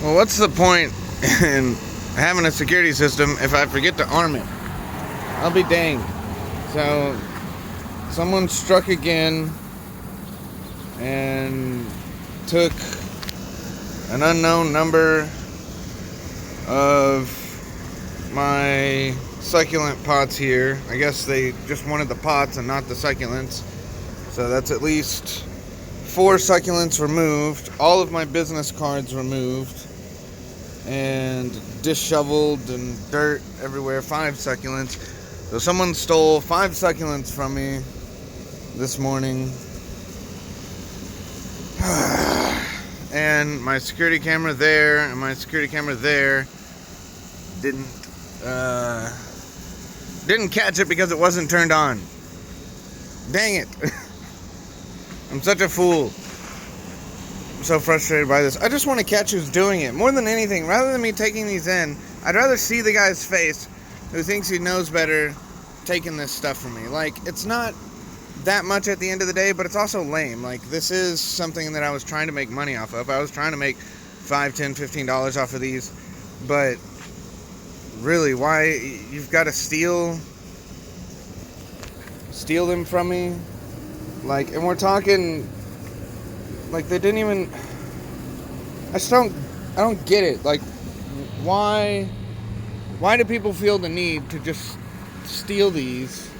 Well, what's the point in having a security system if I forget to arm it? I'll be danged. So, someone struck again and took an unknown number of my succulent pots here. I guess they just wanted the pots and not the succulents. So that's at least 4 succulents removed, all of my business cards removed, and disheveled and dirt everywhere. 5 succulents. So someone stole 5 succulents from me this morning. And my security camera there and my security camera there didn't catch it because it wasn't turned on. Dang it. I'm such a fool. I'm so frustrated by this. I just want to catch who's doing it. More than anything, rather than me taking these in, I'd rather see the guy's face who thinks he knows better taking this stuff from me. Like, it's not that much at the end of the day, but it's also lame. Like, this is something that I was trying to make money off of. I was trying to make $5, $10, $15 off of these. But really, why you've got to steal them from me? Like, and we're talking, like, they didn't even, I don't get it. Like, why do people feel the need to just steal these?